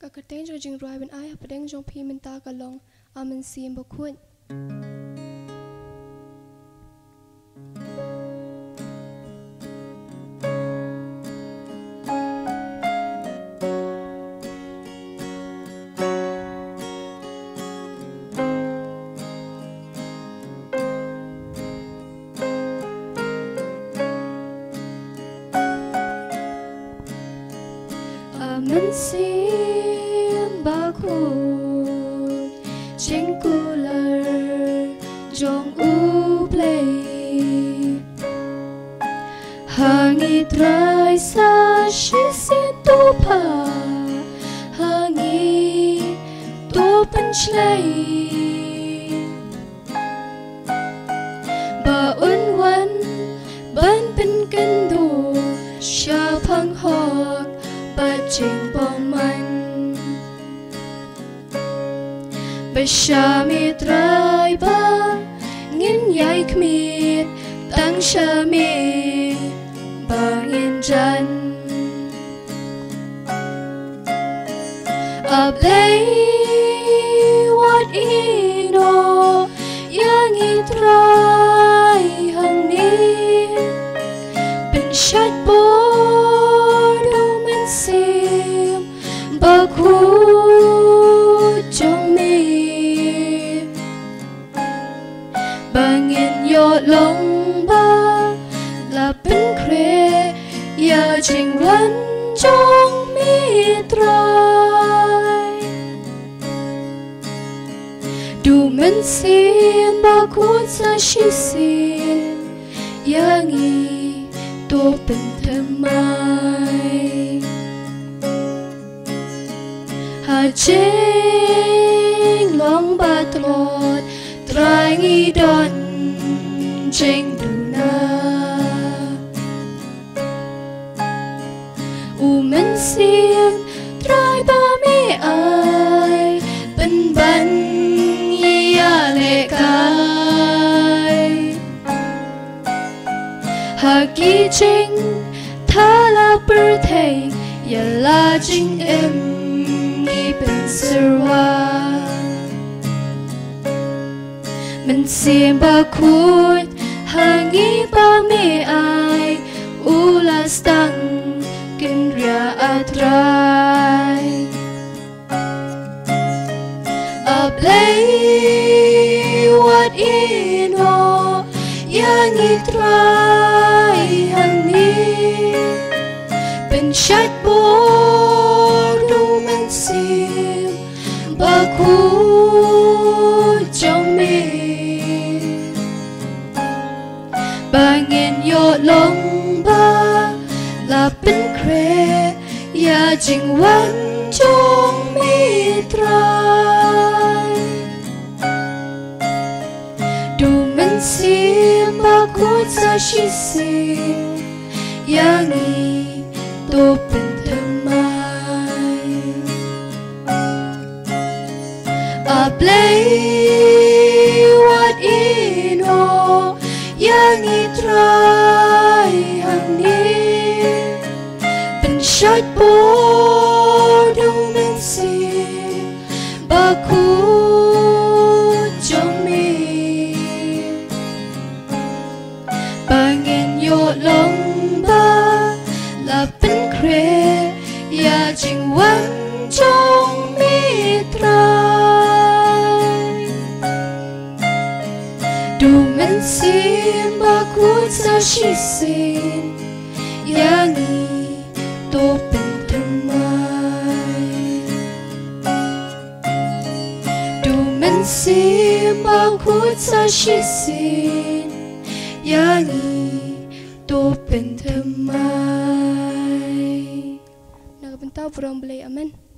Kakateng jo jing ruai ben ai padeng jong pi minta kalong amen sim bakun. Amen sim bakun jeng kular jong u play hangi trai sa shi se tu pa hangi tu pen chlei ba un wan ban pen kan du sha phang hok ba ching bong man ba sha mi trai ba ngin yai khmit tang sha mi ba ngin jan a play what ino yang I trai hang ni ben shat bo sim bakhu trong mi bangin yo long ba la pen kre ya jing wan trong mi trai du men sim bakhu sa shi sim yang I to pen thamai ching long ba tlot trai ngi don ching du na u men sim trai ba mi ai ben ban ya le kai ha ki ching tha la per thei ya la jing em bên sirwa mình xiêm ba khut hangi ba mi ai ula stang kin ria atrai a play what ino yang I trai hangi ben chat bo sim bakhu trong mi bangin yo long ba la pen kre ya jing wan trong mi trai du men sim bakhu sa shi sim yang I to pen a play what ino yang I trai hang ni ben shat bo du men sim bakhu trong mi bangin yo long ba la pen kre ya jing wan trong mi trai du men sim bakhu sa shi sim yang I to pen thamai du men sim bakhu sa shi sim yang I to pen thamai nagabentaw from Blay amen.